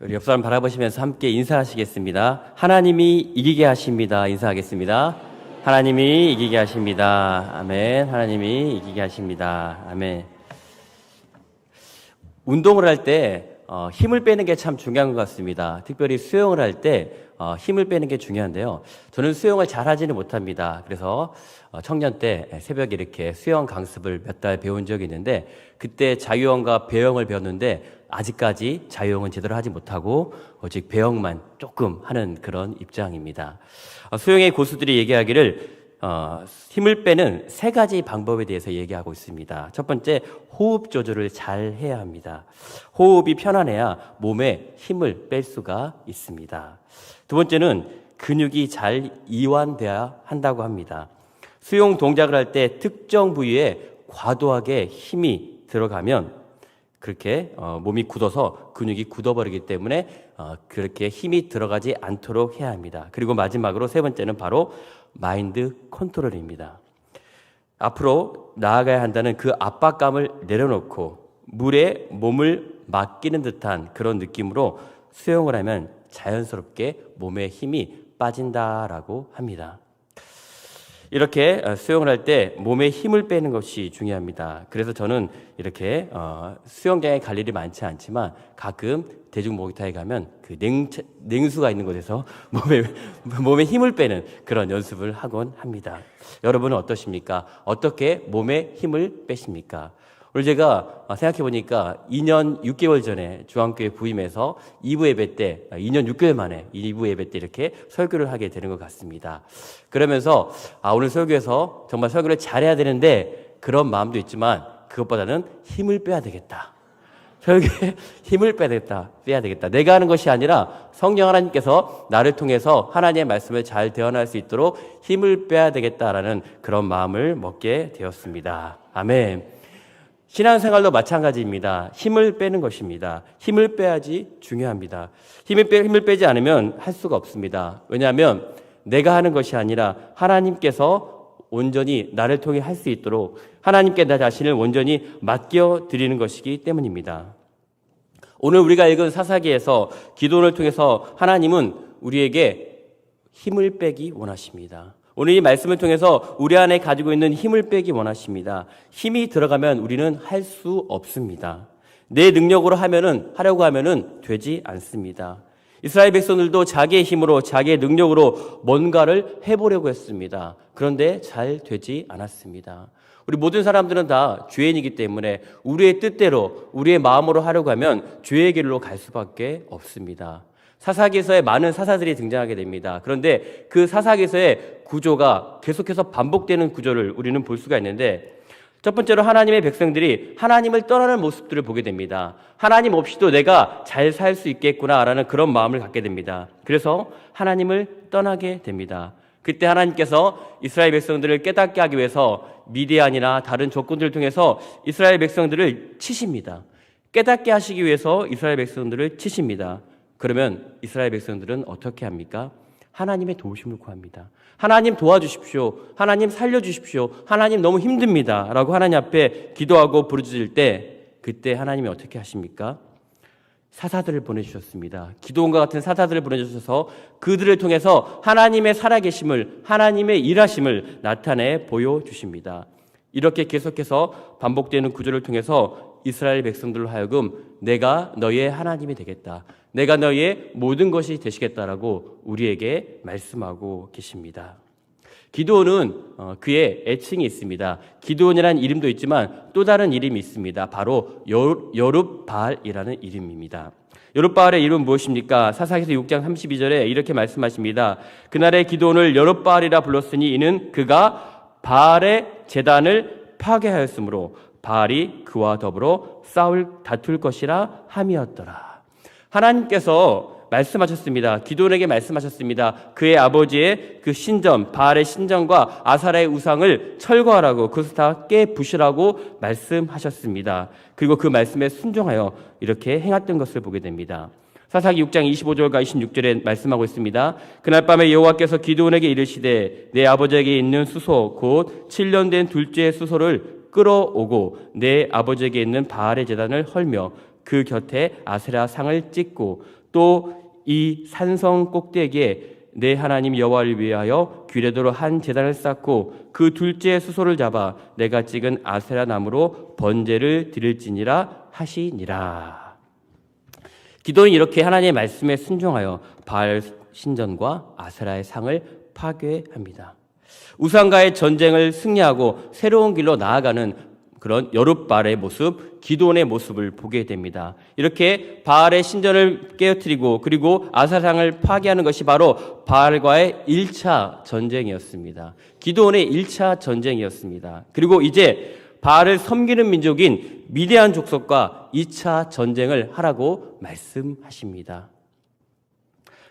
우리 옆 사람 바라보시면서 함께 인사하시겠습니다. 하나님이 이기게 하십니다. 인사하겠습니다. 하나님이 이기게 하십니다. 아멘. 하나님이 이기게 하십니다. 아멘. 운동을 할 때 힘을 빼는 게 참 중요한 것 같습니다. 특별히 수영을 할 때 힘을 빼는 게 중요한데요. 저는 수영을 잘하지는 못합니다. 그래서 청년 때 새벽에 이렇게 수영 강습을 몇 달 배운 적이 있는데, 그때 자유형과 배영을 배웠는데 아직까지 자유형은 제대로 하지 못하고 오직 배영만 조금 하는 그런 입장입니다. 수영의 고수들이 얘기하기를 힘을 빼는 세 가지 방법에 대해서 얘기하고 있습니다. 첫 번째, 호흡 조절을 잘 해야 합니다. 호흡이 편안해야 몸에 힘을 뺄 수가 있습니다. 두 번째는 근육이 잘 이완돼야 한다고 합니다. 수영 동작을 할 때 특정 부위에 과도하게 힘이 들어가면 그렇게 몸이 굳어서 근육이 굳어버리기 때문에 그렇게 힘이 들어가지 않도록 해야 합니다. 그리고 마지막으로 세 번째는 바로 마인드 컨트롤입니다. 앞으로 나아가야 한다는 그 압박감을 내려놓고 물에 몸을 맡기는 듯한 그런 느낌으로 수영을 하면 자연스럽게 몸에 힘이 빠진다라고 합니다. 이렇게 수영을 할 때 몸에 힘을 빼는 것이 중요합니다. 그래서 저는 이렇게 수영장에 갈 일이 많지 않지만 가끔 대중 목욕탕에 가면 그 냉수가 있는 곳에서 몸에 힘을 빼는 그런 연습을 하곤 합니다. 여러분은 어떠십니까? 어떻게 몸에 힘을 빼십니까? 오늘 제가 생각해 보니까 2년 6개월 전에 중앙교회 부임해서 2부 예배 때 2년 6개월 만에 2부 예배 때 이렇게 설교를 하게 되는 것 같습니다. 그러면서 오늘 설교에서 정말 설교를 잘해야 되는데 그런 마음도 있지만 그것보다는 힘을 빼야 되겠다. 설교에 힘을 빼야 되겠다. 내가 하는 것이 아니라 성령 하나님께서 나를 통해서 하나님의 말씀을 잘 대언할 수 있도록 힘을 빼야 되겠다라는 그런 마음을 먹게 되었습니다. 아멘. 신앙생활도 마찬가지입니다. 힘을 빼는 것입니다. 힘을 빼야지 중요합니다. 힘을 빼지 않으면 할 수가 없습니다. 왜냐하면 내가 하는 것이 아니라 하나님께서 온전히 나를 통해 할 수 있도록 하나님께 나 자신을 온전히 맡겨드리는 것이기 때문입니다. 오늘 우리가 읽은 사사기에서 기도를 통해서 하나님은 우리에게 힘을 빼기 원하십니다. 오늘 이 말씀을 통해서 우리 안에 가지고 있는 힘을 빼기 원하십니다. 힘이 들어가면 우리는 할 수 없습니다. 내 능력으로 하려고 하면은 되지 않습니다. 이스라엘 백성들도 자기의 힘으로 자기의 능력으로 뭔가를 해보려고 했습니다. 그런데 잘 되지 않았습니다. 우리 모든 사람들은 다 죄인이기 때문에 우리의 뜻대로 우리의 마음으로 하려고 하면 죄의 길로 갈 수밖에 없습니다. 사사기에서의 많은 사사들이 등장하게 됩니다. 그런데 그 사사기에서의 구조가 계속해서 반복되는 구조를 우리는 볼 수가 있는데, 첫 번째로 하나님의 백성들이 하나님을 떠나는 모습들을 보게 됩니다. 하나님 없이도 내가 잘 살 수 있겠구나라는 그런 마음을 갖게 됩니다. 그래서 하나님을 떠나게 됩니다. 그때 하나님께서 이스라엘 백성들을 깨닫게 하기 위해서 미디안이나 다른 적군들을 통해서 이스라엘 백성들을 치십니다. 깨닫게 하시기 위해서 이스라엘 백성들을 치십니다. 그러면 이스라엘 백성들은 어떻게 합니까? 하나님의 도우심을 구합니다. 하나님 도와주십시오. 하나님 살려주십시오. 하나님 너무 힘듭니다. 라고 하나님 앞에 기도하고 부르짖을 때 그때 하나님이 어떻게 하십니까? 사사들을 보내주셨습니다. 기도원과 같은 사사들을 보내주셔서 그들을 통해서 하나님의 살아계심을, 하나님의 일하심을 나타내 보여주십니다. 이렇게 계속해서 반복되는 구조를 통해서 이스라엘 백성들로 하여금 내가 너희의 하나님이 되겠다. 내가 너희의 모든 것이 되시겠다라고 우리에게 말씀하고 계십니다. 기드온은 그의 애칭이 있습니다. 기드온이라는 이름도 있지만 또 다른 이름이 있습니다. 바로 여룹바알이라는 이름입니다. 여룹바알의 이름은 무엇입니까? 사사기서 6장 32절에 이렇게 말씀하십니다. 그날의 기드온을 여룹바알이라 불렀으니 이는 그가 바알의 제단을 파괴하였으므로 바알이 그와 더불어 다툴 것이라 함이었더라. 하나님께서 말씀하셨습니다. 기드온에게 말씀하셨습니다. 그의 아버지의 그 신전, 바알의 신전과 아사라의 우상을 철거하라고, 그것을 다 깨부시라고 말씀하셨습니다. 그리고 그 말씀에 순종하여 이렇게 행했던 것을 보게 됩니다. 사사기 6장 25절과 26절에 말씀하고 있습니다. 그날 밤에 여호와께서 기드온에게 이르시되 내 아버지에게 있는 수소 곧 7년 된 둘째 수소를 끌어오고 내 아버지에게 있는 바알의 제단을 헐며 그 곁에 아세라 상을 찍고 또 이 산성 꼭대기에 내 하나님 여호와를 위하여 규례대로 한 제단을 쌓고 그 둘째 수소를 잡아 내가 찍은 아세라 나무로 번제를 드릴지니라 하시니라. 기도는 이렇게 하나님의 말씀에 순종하여 바알 신전과 아세라의 상을 파괴합니다. 우상과의 전쟁을 승리하고 새로운 길로 나아가는 그런 여룻바알의 모습, 기도원의 모습을 보게 됩니다. 이렇게 바알의 신전을 깨어뜨리고 그리고 아세라상을 파괴하는 것이 바로 바알과의 1차 전쟁이었습니다. 기도원의 1차 전쟁이었습니다. 그리고 이제 바알을 섬기는 민족인 미디안 족속과 2차 전쟁을 하라고 말씀하십니다.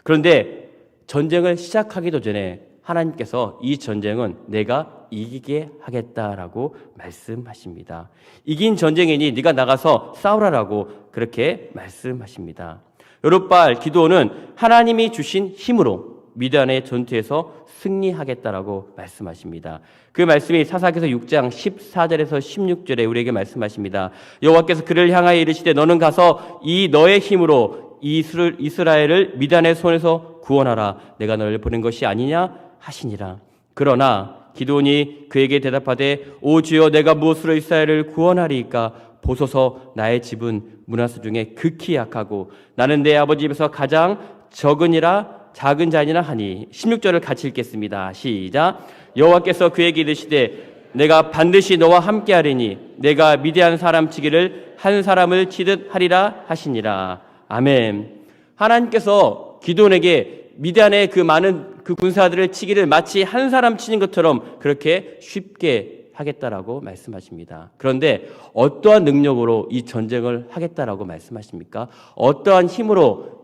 그런데 전쟁을 시작하기도 전에 하나님께서 이 전쟁은 내가 이기게 하겠다라고 말씀하십니다. 이긴 전쟁이니 네가 나가서 싸우라라고 그렇게 말씀하십니다. 여룻바알 기드온은 하나님이 주신 힘으로 미디안의 전투에서 승리하겠다라고 말씀하십니다. 그 말씀이 사사기서 6장 14절에서 16절에 우리에게 말씀하십니다. 여호와께서 그를 향하여 이르시되 너는 가서 이 너의 힘으로 이스라엘을 미디안의 손에서 구원하라. 내가 너를 보낸 것이 아니냐 하시니라. 그러나 기드온이 그에게 대답하되 오 주여 내가 무엇으로 이스라엘을 구원하리이까 보소서 나의 집은 문하세 중에 극히 약하고 나는 내 아버지 집에서 가장 적은이라 작은 자니라 하니 16절을 같이 읽겠습니다. 시작. 여호와께서 그에게 이르시되 내가 반드시 너와 함께 하리니 내가 미디안 사람 치기를 한 사람을 치듯 하리라 하시니라. 아멘. 하나님께서 기드온에게 미디안의 그 많은 그 군사들을 치기를 마치 한 사람 치는 것처럼 그렇게 쉽게 하겠다라고 말씀하십니다. 그런데 어떠한 능력으로 이 전쟁을 하겠다라고 말씀하십니까? 어떠한 힘으로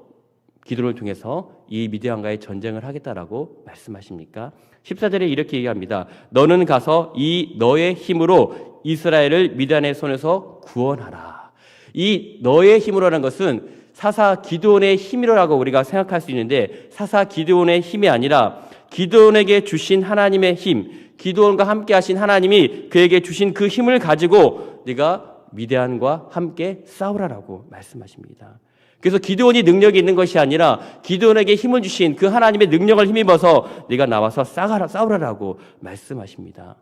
기도를 통해서 이 미디안과의 전쟁을 하겠다라고 말씀하십니까? 14절에 이렇게 얘기합니다. 너는 가서 이 너의 힘으로 이스라엘을 미디안의 손에서 구원하라. 이 너의 힘으로라는 것은 사사 기드온의 힘이라고 우리가 생각할 수 있는데 사사 기드온의 힘이 아니라 기드온에게 주신 하나님의 힘, 기드온과 함께 하신 하나님이 그에게 주신 그 힘을 가지고 네가 미디안과 함께 싸우라라고 말씀하십니다. 그래서 기드온이 능력이 있는 것이 아니라 기드온에게 힘을 주신 그 하나님의 능력을 힘입어서 네가 나와서 싸우라라고 말씀하십니다.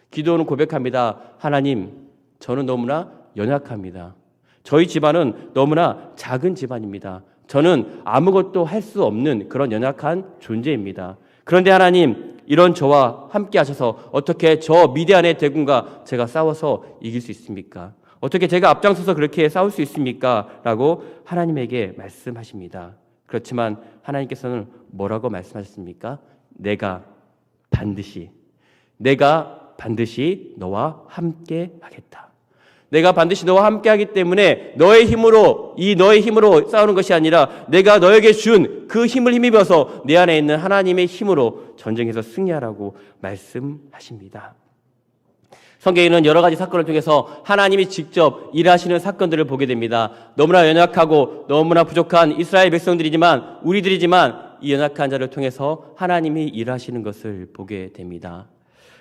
기드온은 고백합니다. 하나님, 저는 너무나 연약합니다. 저희 집안은 너무나 작은 집안입니다. 저는 아무것도 할 수 없는 그런 연약한 존재입니다. 그런데 하나님, 이런 저와 함께 하셔서 어떻게 저 미디안의 대군과 제가 싸워서 이길 수 있습니까? 어떻게 제가 앞장서서 그렇게 싸울 수 있습니까? 라고 하나님에게 말씀하십니다. 그렇지만 하나님께서는 뭐라고 말씀하셨습니까? 내가 반드시 너와 함께 하겠다. 내가 반드시 너와 함께 하기 때문에 너의 힘으로 싸우는 것이 아니라 내가 너에게 준 그 힘을 힘입어서 내 안에 있는 하나님의 힘으로 전쟁에서 승리하라고 말씀하십니다. 성경에는 여러 가지 사건을 통해서 하나님이 직접 일하시는 사건들을 보게 됩니다. 너무나 연약하고 너무나 부족한 이스라엘 백성들이지만 우리들이지만 이 연약한 자를 통해서 하나님이 일하시는 것을 보게 됩니다.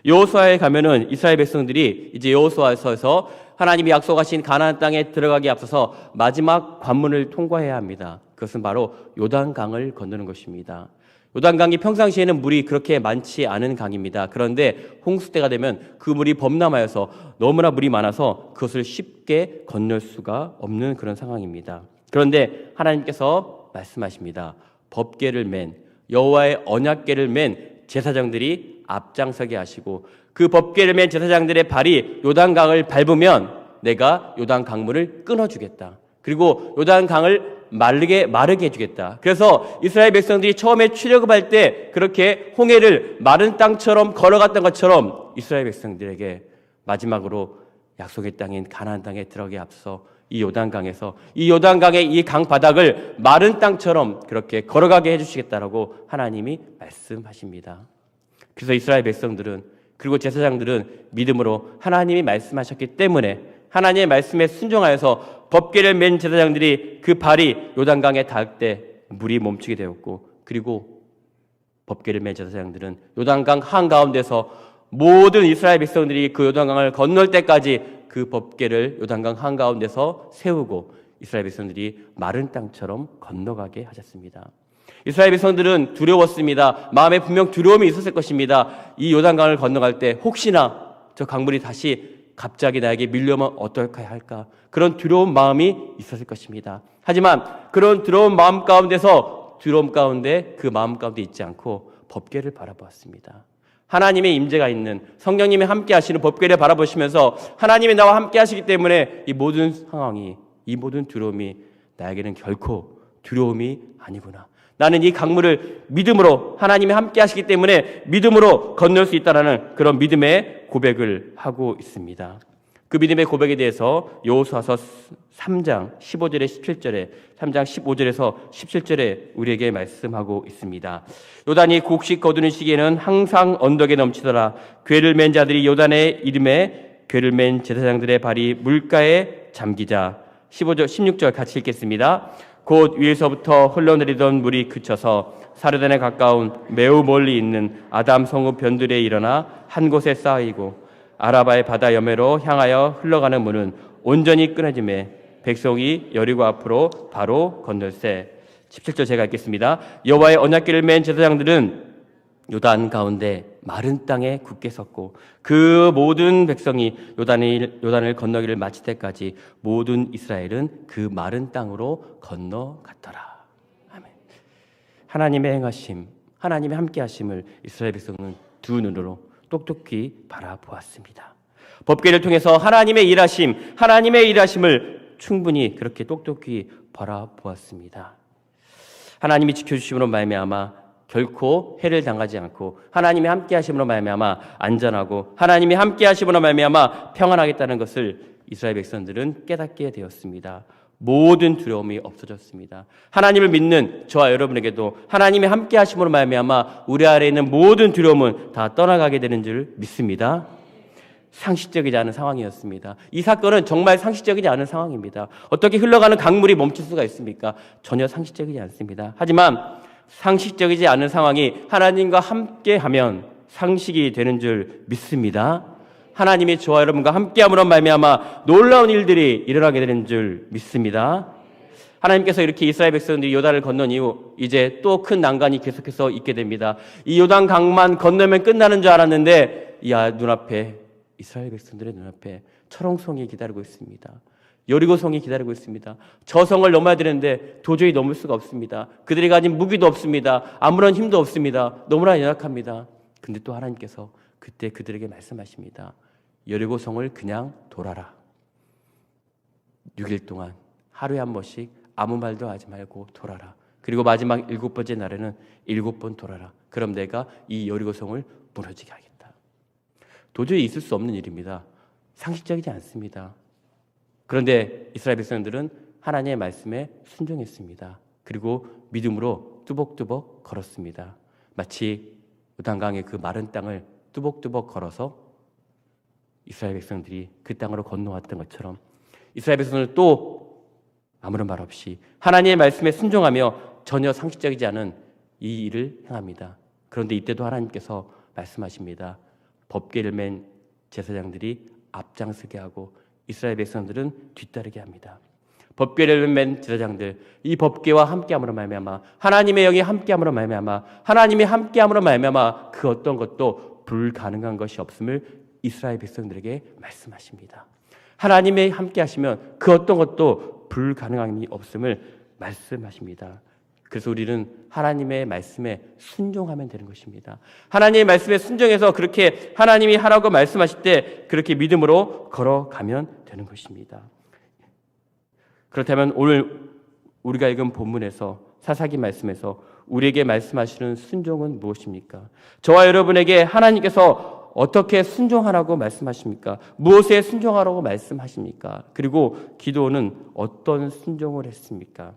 여호수아에 가면은 이스라엘 백성들이 이제 여호수아서에서 하나님이 약속하신 가나안 땅에 들어가기 앞서서 마지막 관문을 통과해야 합니다. 그것은 바로 요단강을 건너는 것입니다. 요단강이 평상시에는 물이 그렇게 많지 않은 강입니다. 그런데 홍수 때가 되면 그 물이 범람하여서 너무나 물이 많아서 그것을 쉽게 건널 수가 없는 그런 상황입니다. 그런데 하나님께서 말씀하십니다. 법궤를 맨 여호와의 언약궤를 맨 제사장들이 앞장서게 하시고 그 법궤를 맨 제사장들의 발이 요단강을 밟으면 내가 요단 강물을 끊어주겠다. 그리고 요단 강을 마르게 해주겠다. 그래서 이스라엘 백성들이 처음에 출애굽할 때 그렇게 홍해를 마른 땅처럼 걸어갔던 것처럼 이스라엘 백성들에게 마지막으로 약속의 땅인 가나안 땅에 들어가기 앞서 이 요단강에서 이 요단강의 이 강 바닥을 마른 땅처럼 그렇게 걸어가게 해주시겠다라고 하나님이 말씀하십니다. 그래서 이스라엘 백성들은 그리고 제사장들은 믿음으로 하나님이 말씀하셨기 때문에 하나님의 말씀에 순종하여서 법궤를 맨 제사장들이 그 발이 요단강에 닿을 때 물이 멈추게 되었고 그리고 법궤를 맨 제사장들은 요단강 한가운데서 모든 이스라엘 백성들이 그 요단강을 건널 때까지 그 법궤를 요단강 한가운데서 세우고 이스라엘 백성들이 마른 땅처럼 건너가게 하셨습니다. 이스라엘 백성들은 두려웠습니다. 마음에 분명 두려움이 있었을 것입니다. 이 요단강을 건너갈 때 혹시나 저 강물이 다시 갑자기 나에게 밀려오면 어떨까 할까, 그런 두려운 마음이 있었을 것입니다. 하지만 그런 두려운 마음 가운데서 두려움 가운데 그 마음 가운데 있지 않고 법궤를 바라보았습니다. 하나님의 임재가 있는, 성령님이 함께 하시는 법궤를 바라보시면서 하나님이 나와 함께 하시기 때문에 이 모든 상황이, 이 모든 두려움이 나에게는 결코 두려움이 아니구나. 나는 이 강물을 믿음으로, 하나님이 함께 하시기 때문에 믿음으로 건널 수 있다는 그런 믿음의 고백을 하고 있습니다. 그 믿음의 고백에 대해서 여호수아서 3장 15절에 17절에, 3장 15절에서 17절에 우리에게 말씀하고 있습니다. 요단이 곡식 거두는 시기에는 항상 언덕에 넘치더라. 궤를 맨 자들이 요단의 이름에 궤를 맨 제사장들의 발이 물가에 잠기자. 15절, 16절 같이 읽겠습니다. 곧 위에서부터 흘러내리던 물이 그쳐서 사르단에 가까운 매우 멀리 있는 아담 성읍 변들에 일어나 한 곳에 쌓이고 아라바의 바다 여매로 향하여 흘러가는 물은 온전히 끊어짐에 백성이 여리고 앞으로 바로 건널세. 17절 제가 읽겠습니다. 여호와의 언약궤를 맨 제사장들은 요단 가운데 마른 땅에 굳게 섰고 그 모든 백성이 요단을 건너기를 마칠 때까지 모든 이스라엘은 그 마른 땅으로 건너갔더라. 아멘. 하나님의 행하심, 하나님의 함께 하심을 이스라엘 백성은 두 눈으로 똑똑히 바라보았습니다. 법궤를 통해서 하나님의 일하심을 충분히 그렇게 똑똑히 바라보았습니다. 하나님이 지켜주심으로 말미암아 결코 해를 당하지 않고, 하나님이 함께 하심으로 말미암아 안전하고, 하나님이 함께 하심으로 말미암아 평안하겠다는 것을 이스라엘 백성들은 깨닫게 되었습니다. 모든 두려움이 없어졌습니다. 하나님을 믿는 저와 여러분에게도 하나님이 함께 하심으로 말미암아 우리 아래에 있는 모든 두려움은 다 떠나가게 되는 줄 믿습니다. 상식적이지 않은 상황이었습니다. 이 사건은 정말 상식적이지 않은 상황입니다. 어떻게 흘러가는 강물이 멈출 수가 있습니까? 전혀 상식적이지 않습니다. 하지만 상식적이지 않은 상황이 하나님과 함께하면 상식이 되는 줄 믿습니다. 하나님이 저와 여러분과 함께함으로 말미암아 놀라운 일들이 일어나게 되는 줄 믿습니다. 하나님께서 이렇게 이스라엘 백성들이 요단을 건넌 이후 이제 또 큰 난관이 계속해서 있게 됩니다. 이 요단 강만 건너면 끝나는 줄 알았는데 눈앞에, 이스라엘 백성들의 눈앞에 철옹성이 기다리고 있습니다. 여리고성이 기다리고 있습니다. 저 성을 넘어야 되는데 도저히 넘을 수가 없습니다. 그들이 가진 무기도 없습니다. 아무런 힘도 없습니다. 너무나 연약합니다. 근데 또 하나님께서 그때 그들에게 말씀하십니다. 여리고성을 그냥 돌아라. 6일 동안 하루에 한 번씩 아무 말도 하지 말고 돌아라. 그리고 마지막 7번째 날에는 7번 돌아라. 그럼 내가 이 여리고성을 무너지게 하겠다. 도저히 있을 수 없는 일입니다. 상식적이지 않습니다. 그런데 이스라엘 백성들은 하나님의 말씀에 순종했습니다. 그리고 믿음으로 뚜벅뚜벅 걸었습니다. 마치 요단강의 그 마른 땅을 뚜벅뚜벅 걸어서 이스라엘 백성들이 그 땅으로 건너왔던 것처럼 이스라엘 백성들은 또 아무런 말 없이 하나님의 말씀에 순종하며 전혀 상식적이지 않은 이 일을 행합니다. 그런데 이때도 하나님께서 말씀하십니다. 법궤를 맨 제사장들이 앞장서게 하고 이스라엘 백성들은 뒤따르게 합니다. 법궤를 맨 제사장들, 이 법궤와 함께함으로 말미암아, 하나님의 영이 함께함으로 말미암아, 하나님이 함께함으로 말미암아 그 어떤 것도 불가능한 것이 없음을 이스라엘 백성들에게 말씀하십니다. 하나님의 함께하시면 그 어떤 것도 불가능함이 없음을 말씀하십니다. 그래서 우리는 하나님의 말씀에 순종하면 되는 것입니다. 하나님의 말씀에 순종해서 그렇게 하나님이 하라고 말씀하실 때 그렇게 믿음으로 걸어가면 되는 것입니다. 그렇다면 오늘 우리가 읽은 본문에서, 사사기 말씀에서 우리에게 말씀하시는 순종은 무엇입니까? 저와 여러분에게 하나님께서 어떻게 순종하라고 말씀하십니까? 무엇에 순종하라고 말씀하십니까? 그리고 기도는 어떤 순종을 했습니까?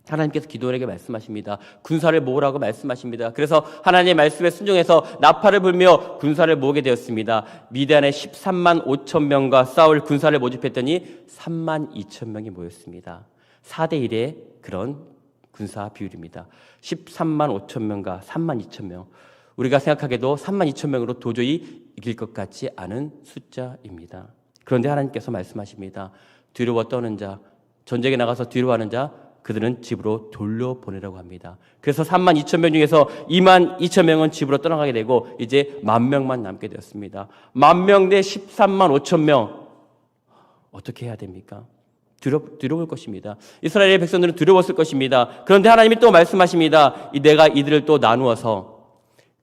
하나님께서 기도원에게 말씀하십니다. 군사를 모으라고 말씀하십니다. 그래서 하나님의 말씀에 순종해서 나팔을 불며 군사를 모으게 되었습니다. 미디안의 13만 5천 명과 싸울 군사를 모집했더니 3만 2천 명이 모였습니다. 4대 1의 그런 군사 비율입니다. 13만 5천 명과 3만 2천 명. 우리가 생각하기에도 3만 2천 명으로 도저히 이길 것 같지 않은 숫자입니다. 그런데 하나님께서 말씀하십니다. 두려워 떠는 자, 전쟁에 나가서 뒤로 하는 자 그들은 집으로 돌려보내라고 합니다. 그래서 32,000명 중에서 22,000명은 집으로 떠나가게 되고 이제 10,000명만 남게 되었습니다. 10,000명 대 135,000명 어떻게 해야 됩니까? 두려울 것입니다. 이스라엘의 백성들은 두려웠을 것입니다. 그런데 하나님이 또 말씀하십니다. 내가 이들을 또 나누어서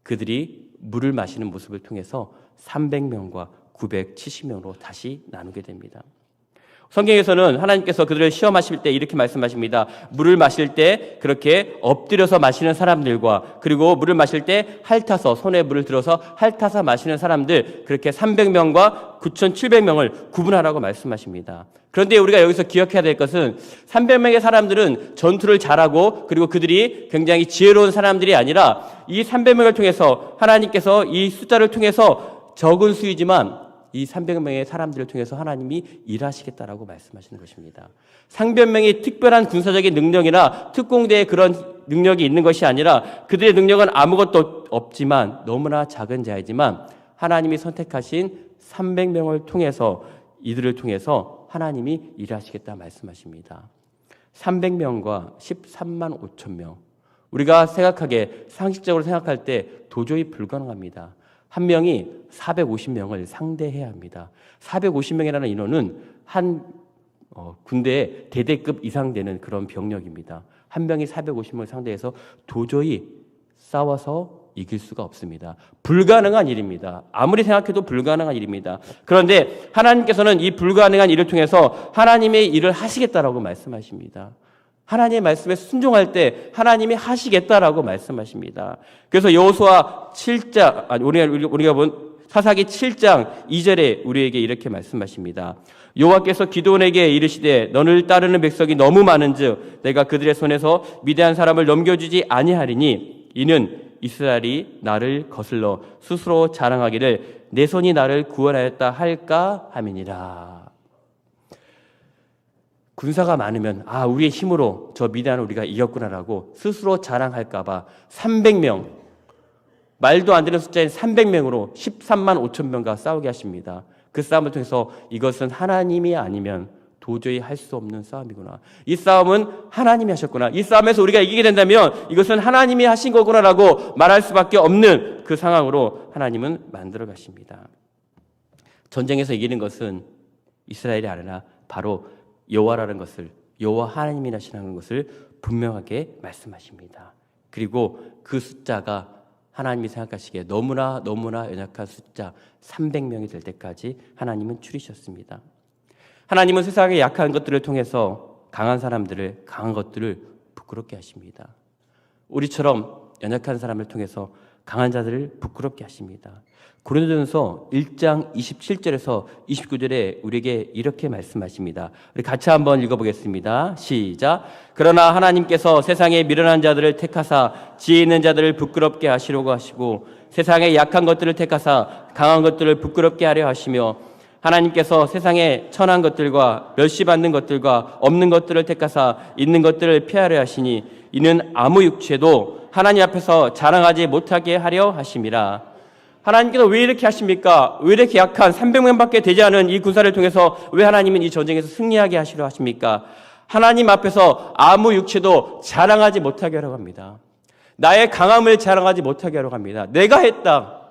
그들이 물을 마시는 모습을 통해서 300명과 970명으로 다시 나누게 됩니다. 성경에서는 하나님께서 그들을 시험하실 때 이렇게 말씀하십니다. 물을 마실 때 그렇게 엎드려서 마시는 사람들과 그리고 물을 마실 때 핥아서 손에 물을 들어서 핥아서 마시는 사람들 그렇게 300명과 9,700명을 구분하라고 말씀하십니다. 그런데 우리가 여기서 기억해야 될 것은 300명의 사람들은 전투를 잘하고 그리고 그들이 굉장히 지혜로운 사람들이 아니라 이 300명을 통해서 하나님께서 이 숫자를 통해서 적은 수이지만 이 300명의 사람들을 통해서 하나님이 일하시겠다라고 말씀하시는 것입니다. 300명이 특별한 군사적인 능력이나 특공대의 그런 능력이 있는 것이 아니라 그들의 능력은 아무것도 없지만 너무나 작은 자이지만 하나님이 선택하신 300명을 통해서 이들을 통해서 하나님이 일하시겠다 말씀하십니다. 300명과 13만 5천 명 우리가 상식적으로 생각할 때 도저히 불가능합니다. 한 명이 450명을 상대해야 합니다. 450명이라는 인원은 한 군대의 대대급 이상 되는 그런 병력입니다. 한 명이 450명을 상대해서 도저히 싸워서 이길 수가 없습니다. 불가능한 일입니다. 아무리 생각해도 불가능한 일입니다. 그런데 하나님께서는 이 불가능한 일을 통해서 하나님의 일을 하시겠다라고 말씀하십니다. 하나님의 말씀에 순종할 때 하나님이 하시겠다라고 말씀하십니다. 그래서 여호수아 7장 우리가 본 사사기 7장 2절에 우리에게 이렇게 말씀하십니다. 여호와께서 기드온에게 이르시되 너를 따르는 백성이 너무 많은즉 내가 그들의 손에서 위대한 사람을 넘겨주지 아니하리니 이는 이스라엘이 나를 거슬러 스스로 자랑하기를 내 손이 나를 구원하였다 할까 함이니라. 군사가 많으면 우리의 힘으로 저 미디안을 우리가 이겼구나라고 스스로 자랑할까 봐 300명 말도 안 되는 숫자인 300명으로 13만 5천 명과 싸우게 하십니다. 그 싸움을 통해서 이것은 하나님이 아니면 도저히 할 수 없는 싸움이구나. 이 싸움은 하나님이 하셨구나. 이 싸움에서 우리가 이기게 된다면 이것은 하나님이 하신 거구나라고 말할 수밖에 없는 그 상황으로 하나님은 만들어 가십니다. 전쟁에서 이기는 것은 이스라엘이 아니라 바로 여호와라는 것을 여호와 하나님이라시는 것을 분명하게 말씀하십니다. 그리고 그 숫자가 하나님이 생각하시기에 너무나 연약한 숫자 300명이 될 때까지 하나님은 추리셨습니다. 하나님은 세상의 약한 것들을 통해서 강한 것들을 부끄럽게 하십니다. 우리처럼 연약한 사람을 통해서 강한 자들을 부끄럽게 하십니다. 고린도전서 1장 27절에서 29절에 우리에게 이렇게 말씀하십니다. 우리 같이 한번 읽어보겠습니다. 시작. 그러나 하나님께서 세상에 미련한 자들을 택하사 지혜 있는 자들을 부끄럽게 하시려고 하시고 세상의 약한 것들을 택하사 강한 것들을 부끄럽게 하려 하시며 하나님께서 세상의 천한 것들과 멸시받는 것들과 없는 것들을 택하사 있는 것들을 피하려 하시니 이는 아무 육체도 하나님 앞에서 자랑하지 못하게 하려 하심이라. 하나님께서 왜 이렇게 하십니까? 왜 이렇게 약한 300명밖에 되지 않은 이 군사를 통해서 왜 하나님은 이 전쟁에서 승리하게 하시려 하십니까? 하나님 앞에서 아무 육체도 자랑하지 못하게 하려고 합니다. 나의 강함을 자랑하지 못하게 하려고 합니다. 내가 했다.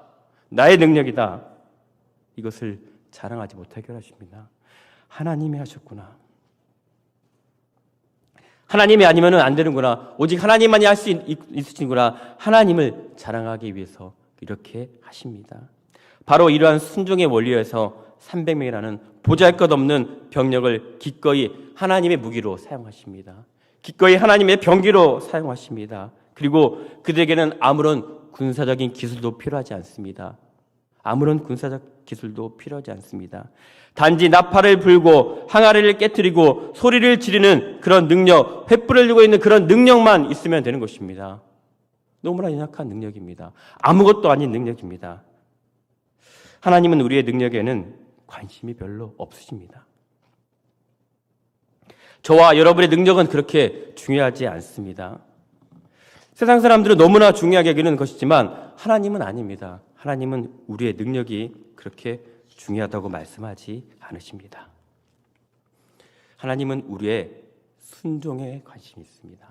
나의 능력이다. 이것을 자랑하지 못하게 하십니다. 하나님이 하셨구나. 하나님이 아니면 안 되는구나. 오직 하나님만이 할 수 있으시구나. 하나님을 자랑하기 위해서 이렇게 하십니다. 바로 이러한 순종의 원리에서 300명이라는 보잘것없는 병력을 기꺼이 하나님의 무기로 사용하십니다. 기꺼이 하나님의 병기로 사용하십니다. 그리고 그들에게는 아무런 군사적인 기술도 필요하지 않습니다. 아무런 군사적 기술도 필요하지 않습니다. 단지 나팔을 불고 항아리를 깨트리고 소리를 지르는 그런 능력, 횃불을 들고 있는 그런 능력만 있으면 되는 것입니다. 너무나 연약한 능력입니다. 아무것도 아닌 능력입니다. 하나님은 우리의 능력에는 관심이 별로 없으십니다. 저와 여러분의 능력은 그렇게 중요하지 않습니다. 세상 사람들은 너무나 중요하게 여기는 것이지만 하나님은 아닙니다. 하나님은 우리의 능력이 그렇게 중요하다고 말씀하지 않으십니다. 하나님은 우리의 순종에 관심이 있습니다.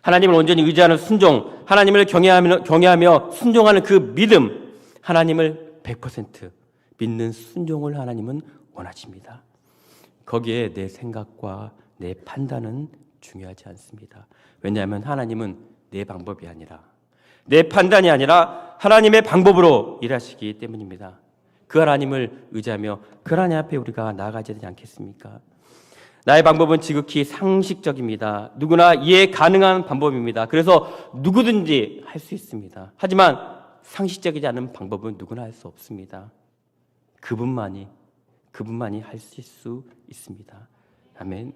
하나님을 온전히 의지하는 순종, 하나님을 경외하며 순종하는 그 믿음, 하나님을 100% 믿는 순종을 하나님은 원하십니다. 거기에 내 생각과 내 판단은 중요하지 않습니다. 왜냐하면 하나님은 내 방법이 아니라, 내 판단이 아니라 하나님의 방법으로 일하시기 때문입니다. 그 하나님을 의지하며 그 하나님 앞에 우리가 나아가야 되지 않겠습니까? 나의 방법은 지극히 상식적입니다. 누구나 이해 가능한 방법입니다. 그래서 누구든지 할 수 있습니다. 하지만 상식적이지 않은 방법은 누구나 할 수 없습니다. 그분만이 하실 수 있습니다. 아멘.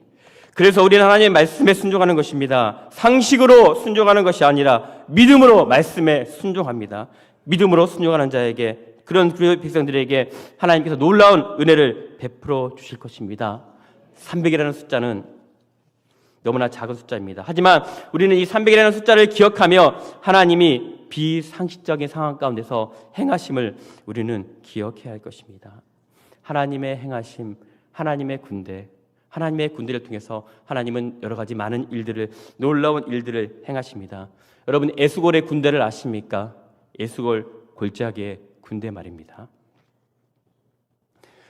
그래서 우리는 하나님의 말씀에 순종하는 것입니다. 상식으로 순종하는 것이 아니라 믿음으로 말씀에 순종합니다. 믿음으로 순종하는 자에게, 그런 백성들에게 하나님께서 놀라운 은혜를 베풀어 주실 것입니다. 300이라는 숫자는 너무나 작은 숫자입니다. 하지만 우리는 이 300이라는 숫자를 기억하며 하나님이 비상식적인 상황 가운데서 행하심을 우리는 기억해야 할 것입니다. 하나님의 행하심, 하나님의 군대를 통해서 하나님은 여러 가지 많은 일들을, 놀라운 일들을 행하십니다. 여러분, 에스골의 군대를 아십니까? 에스골 골짜기의 군대 말입니다.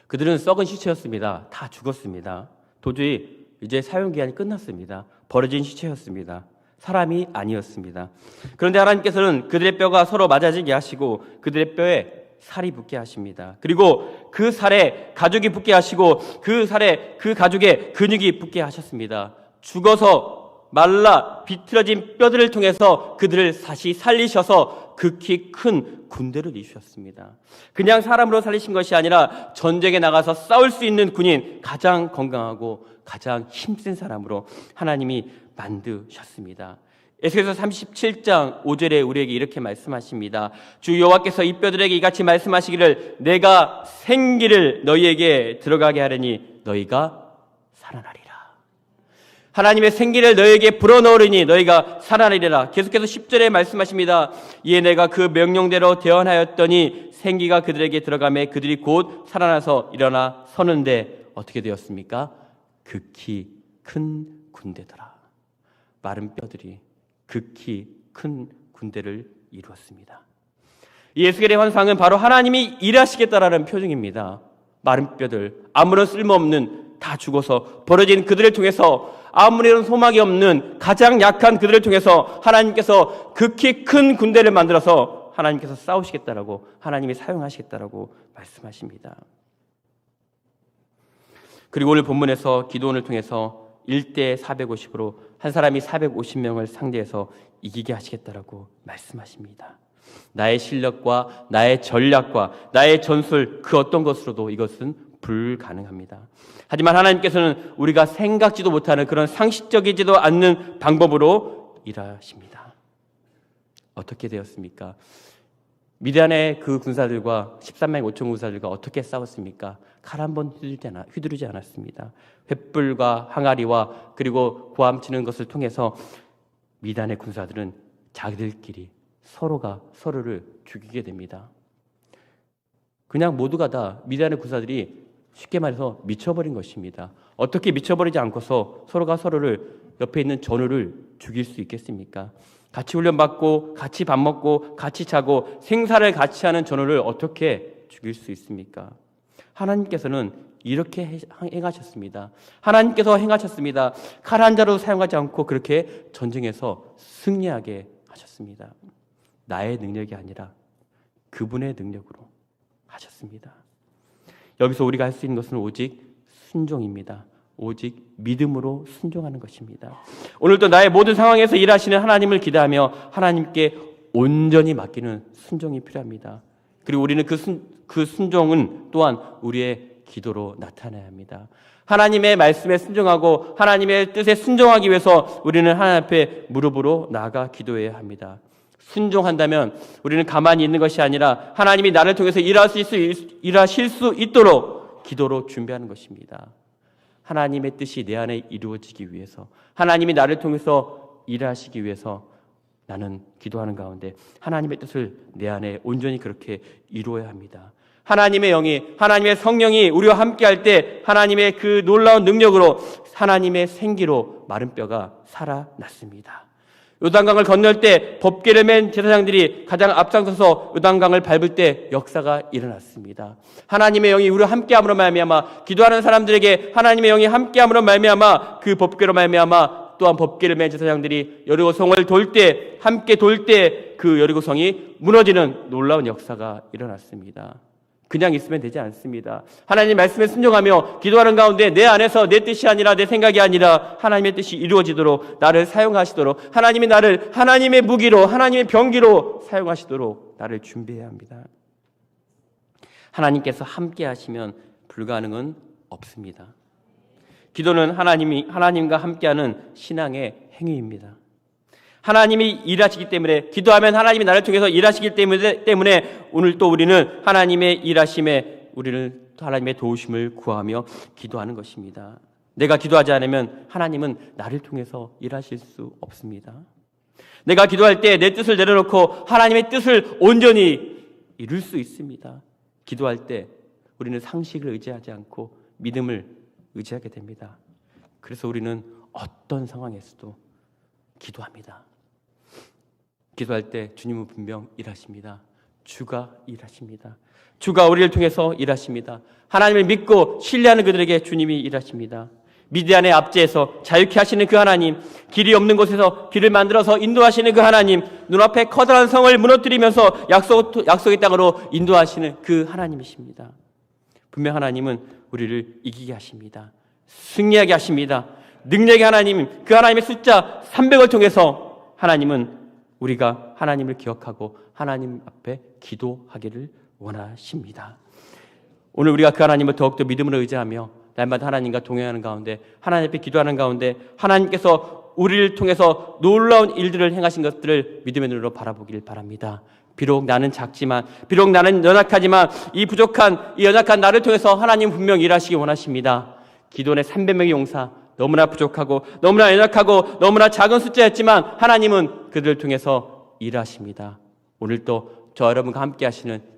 그들은 썩은 시체였습니다. 다 죽었습니다. 도저히 이제 사용기한이 끝났습니다. 버려진 시체였습니다. 사람이 아니었습니다. 그런데 하나님께서는 그들의 뼈가 서로 맞아지게 하시고 그들의 뼈에 살이 붙게 하십니다. 그리고 그 살에 가죽이 붙게 하시고 그 살에 그 가죽에 근육이 붙게 하셨습니다. 죽어서 말라 비틀어진 뼈들을 통해서 그들을 다시 살리셔서 극히 큰 군대를 이루셨습니다. 그냥 사람으로 살리신 것이 아니라 전쟁에 나가서 싸울 수 있는 군인, 가장 건강하고 가장 힘센 사람으로 하나님이 만드셨습니다. 에스겔서 37장 5절에 우리에게 이렇게 말씀하십니다. 주 여호와께서 이 뼈들에게 이같이 말씀하시기를 내가 생기를 너희에게 들어가게 하려니 너희가 살아나리라. 하나님의 생기를 너희에게 불어넣으리니 너희가 살아나리라. 계속해서 10절에 말씀하십니다. 이에 내가 그 명령대로 대언하였더니 생기가 그들에게 들어가매 그들이 곧 살아나서 일어나 서는데 어떻게 되었습니까? 극히 큰 군대더라. 마른 뼈들이 극히 큰 군대를 이루었습니다. 이 에스겔의 환상은 바로 하나님이 일하시겠다라는 표징입니다. 마른 뼈들, 아무런 쓸모없는, 다 죽어서 버려진 그들을 통해서, 아무런 소망이 없는 가장 약한 그들을 통해서 하나님께서 극히 큰 군대를 만들어서 하나님께서 싸우시겠다라고, 하나님이 사용하시겠다라고 말씀하십니다. 그리고 오늘 본문에서 기도원을 통해서 1대 450으로 한 사람이 450명을 상대해서 이기게 하시겠다라고 말씀하십니다. 나의 실력과 나의 전략과 나의 전술 그 어떤 것으로도 이것은 불가능합니다. 하지만 하나님께서는 우리가 생각지도 못하는 그런 상식적이지도 않는 방법으로 일하십니다. 어떻게 되었습니까? 미디안의 그 군사들과 13만 5천 군사들과 어떻게 싸웠습니까? 칼 한 번 휘두르지 않았습니다. 횃불과 항아리와 그리고 고함치는 것을 통해서 미디안의 군사들은 자기들끼리 서로가 서로를 죽이게 됩니다. 그냥 모두가 다 미디안의 군사들이 쉽게 말해서 미쳐버린 것입니다. 어떻게 미쳐버리지 않고서 서로가 서로를 옆에 있는 전우를 죽일 수 있겠습니까? 같이 훈련받고 같이 밥 먹고 같이 자고 생사를 같이 하는 전우를 어떻게 죽일 수 있습니까? 하나님께서는 이렇게 행하셨습니다. 하나님께서 행하셨습니다. 칼 한 자로 사용하지 않고 그렇게 전쟁에서 승리하게 하셨습니다. 나의 능력이 아니라 그분의 능력으로 하셨습니다. 여기서 우리가 할 수 있는 것은 오직 순종입니다. 오직 믿음으로 순종하는 것입니다. 오늘도 나의 모든 상황에서 일하시는 하나님을 기대하며 하나님께 온전히 맡기는 순종이 필요합니다. 그리고 우리는 그 순종은 또한 우리의 기도로 나타나야 합니다. 하나님의 말씀에 순종하고 하나님의 뜻에 순종하기 위해서 우리는 하나님 앞에 무릎으로 나아가 기도해야 합니다. 순종한다면 우리는 가만히 있는 것이 아니라 하나님이 나를 통해서 일하실 수 있도록 기도로 준비하는 것입니다. 하나님의 뜻이 내 안에 이루어지기 위해서, 하나님이 나를 통해서 일하시기 위해서 나는 기도하는 가운데 하나님의 뜻을 내 안에 온전히 그렇게 이루어야 합니다. 하나님의 영이, 하나님의 성령이 우리와 함께할 때 하나님의 그 놀라운 능력으로 하나님의 생기로 마른 뼈가 살아났습니다. 요단강을 건널 때 법궤를 맨 제사장들이 가장 앞장서서 요단강을 밟을 때 역사가 일어났습니다. 하나님의 영이 우리와 함께함으로 말미암아 기도하는 사람들에게 하나님의 영이 함께함으로 말미암아 그 법궤로 말미암아 또한 법궤를 맨 제사장들이 여리고성을 돌 때 함께 돌 때 그 여리고성이 무너지는 놀라운 역사가 일어났습니다. 그냥 있으면 되지 않습니다. 하나님 말씀에 순종하며 기도하는 가운데 내 안에서 내 뜻이 아니라 내 생각이 아니라 하나님의 뜻이 이루어지도록 나를 사용하시도록 하나님이 나를 하나님의 무기로 하나님의 병기로 사용하시도록 나를 준비해야 합니다. 하나님께서 함께 하시면 불가능은 없습니다. 기도는 하나님과 함께하는 신앙의 행위입니다. 하나님이 일하시기 때문에 기도하면 하나님이 나를 통해서 일하시기 때문에 오늘 또 우리는 하나님의 일하심에 우리는 하나님의 도우심을 구하며 기도하는 것입니다. 내가 기도하지 않으면 하나님은 나를 통해서 일하실 수 없습니다. 내가 기도할 때 내 뜻을 내려놓고 하나님의 뜻을 온전히 이룰 수 있습니다. 기도할 때 우리는 상식을 의지하지 않고 믿음을 의지하게 됩니다. 그래서 우리는 어떤 상황에서도 기도합니다. 기도할 때 주님은 분명 일하십니다. 주가 일하십니다. 주가 우리를 통해서 일하십니다. 하나님을 믿고 신뢰하는 그들에게 주님이 일하십니다. 미디안의 압제에서 자유케 하시는 그 하나님, 길이 없는 곳에서 길을 만들어서 인도하시는 그 하나님, 눈앞에 커다란 성을 무너뜨리면서 약속의 땅으로 인도하시는 그 하나님이십니다. 분명 하나님은 우리를 이기게 하십니다. 승리하게 하십니다. 능력의 하나님, 그 하나님의 숫자 300을 통해서 하나님은 우리가 하나님을 기억하고 하나님 앞에 기도하기를 원하십니다. 오늘 우리가 그 하나님을 더욱더 믿음으로 의지하며 날마다 하나님과 동행하는 가운데 하나님 앞에 기도하는 가운데 하나님께서 우리를 통해서 놀라운 일들을 행하신 것들을 믿음의 눈으로 바라보길 바랍니다. 비록 나는 작지만, 비록 나는 연약하지만 이 연약한 나를 통해서 하나님 분명 일하시기 원하십니다. 기도원의 300명의 용사 너무나 부족하고 너무나 연약하고 너무나 작은 숫자였지만 하나님은 그들을 통해서 일하십니다. 오늘도 저 여러분과 함께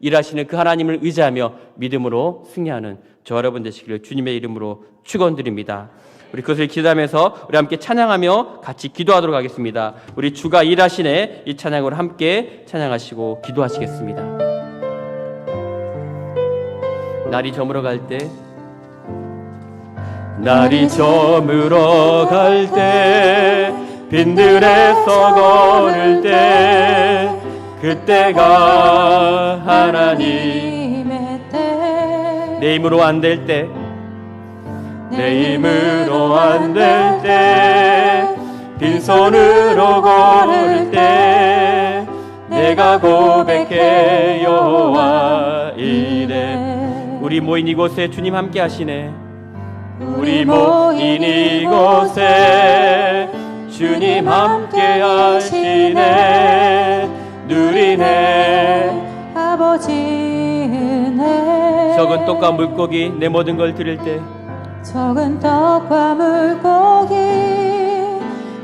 일하시는 그 하나님을 의지하며 믿음으로 승리하는 저 여러분 되시기를 주님의 이름으로 축원드립니다. 우리 그것을 기도하면서 우리 함께 찬양하며 같이 기도하도록 하겠습니다. 우리 주가 일하시네 이 찬양으로 함께 찬양하시고 기도하시겠습니다. 날이 저물어 갈 때 빈들에서 걸을 때 그때가 하나님의 때 내 힘으로 안 될 때 빈손으로 걸을 때 내가 고백해 여호와 이래. 우리 모인 이곳에 주님 함께 하시네. 우리 모인 이곳에 주님 함께 하시네. 누리네 아버지 은혜. 적은 떡과 물고기 내 모든 걸 드릴 때 적은 떡과 물고기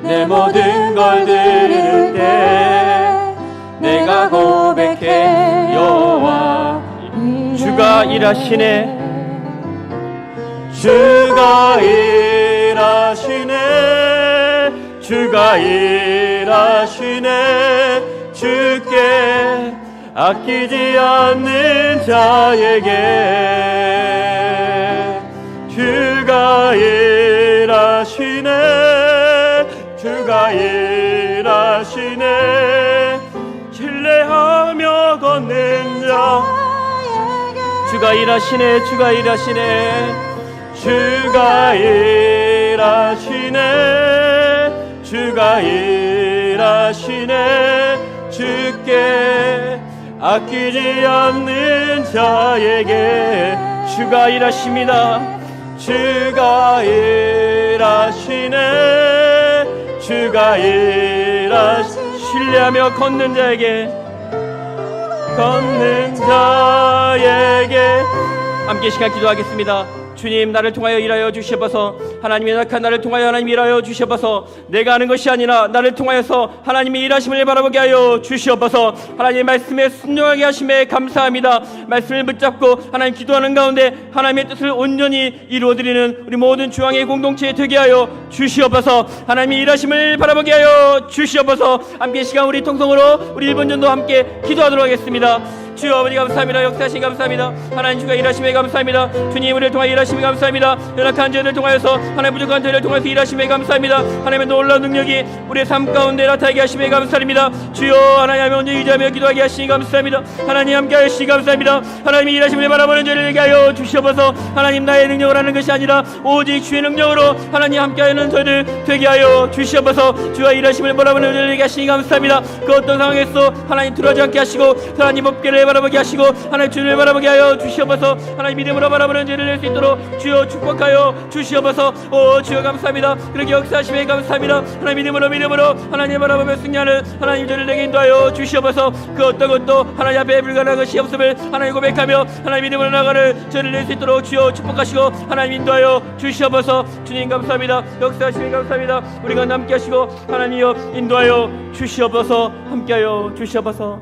내 모든 걸 드릴 때 내가 고백해 여호와 주가 일하시네. 주가 일하시네. 주가 일하시네. 주께 아끼지 않는 자에게 주가 일하시네. 주가 일하시네. 신뢰하며 걷는 자 주가 일하시네. 주가 일하시네. 주가 일하시네. 주가 일하시네. 주께 아끼지 않는 자에게 주가 일하십니다. 주가 일하시네. 주가 신뢰하며 걷는 자에게 함께 시간 기도하겠습니다. 주님, 나를 통하여 일하여 주시옵소서. 하나님의 약한 나를 통하여 하나님 일하여 주시옵소서. 내가 하는 것이 아니라 나를 통하여서 하나님이 일하심을 바라보게 하여 주시옵소서. 하나님의 말씀에 순종하게 하심에 감사합니다. 말씀을 붙잡고 하나님 기도하는 가운데 하나님의 뜻을 온전히 이루어드리는 우리 모든 주왕의 공동체 되게 하여 주시옵소서. 하나님이 일하심을 바라보게 하여 주시옵소서. 함께 시간 우리 통성으로 우리 1분 전도 함께 기도하도록 하겠습니다. 주여 아버지 감사합니다. 역사하신 감사합니다. 하나님 주가 일하심에 감사합니다. 주님 우리를 통하여 일하심에 감사합니다. 연약한 저희를 통하여서 하나님 부족한 저희를 통해서 일하심에 감사합니다. 하나님의 놀라운 능력이 우리의 삶 가운데 나타나게 하심에 감사합니다. 주여 하나님 언제 의지하며 기도하게 하시니 감사합니다. 하나님 함께 하시니 감사합니다. 하나님이 일하심을 바라보는 저희를 되게 하여 주시옵소서. 하나님 나의 능력을 하는 것이 아니라 오직 주의 능력으로 하나님 함께하는 저희를 되게 하여 주시옵소서. 주와 일하심을 바라보는 저희를 되게 하시니 감사합니다. 그 어떤 상황에서 하나님 들어가지 않게 하시고 하나님 법궤를 바라보게 하시고 하나님 주님을 바라보게 하여 주시옵소서. 하나님 믿음으로 바라보는 죄를 낼 수 있도록 주여 축복하여 주시옵소서. 오 주여 감사합니다. 그렇게 역사하심에 감사합니다. 하나님 믿음으로 하나님 바라보며 승리하는 하나님 저를 내게 인도하여 주시옵소서. 그 어떤 것도 하나님 앞에 불가능한 것이 없음을 하나님 고백하며 하나님 믿음으로 나가는 저를 낼 수 있도록 주여 축복하시고 하나님 인도하여 주시옵소서. 주님 감사합니다. 역사하심에 감사합니다. 우리가 함께 하시고 하나님이여 인도하여 주시옵소서. 함께하여 주시옵소서.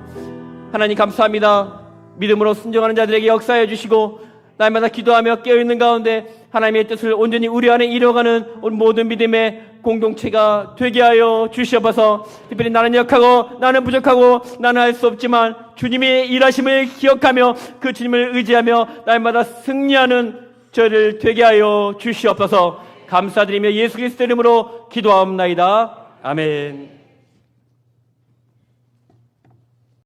하나님 감사합니다. 믿음으로 순종하는 자들에게 역사해 주시고 날마다 기도하며 깨어있는 가운데 하나님의 뜻을 온전히 우리 안에 이뤄가는 모든 믿음의 공동체가 되게 하여 주시옵소서. 특별히 나는 약하고 나는 부족하고 나는 할 수 없지만 주님의 일하심을 기억하며 그 주님을 의지하며 날마다 승리하는 저를 되게 하여 주시옵소서. 감사드리며 예수 그리스도 이름으로 기도하옵나이다. 아멘.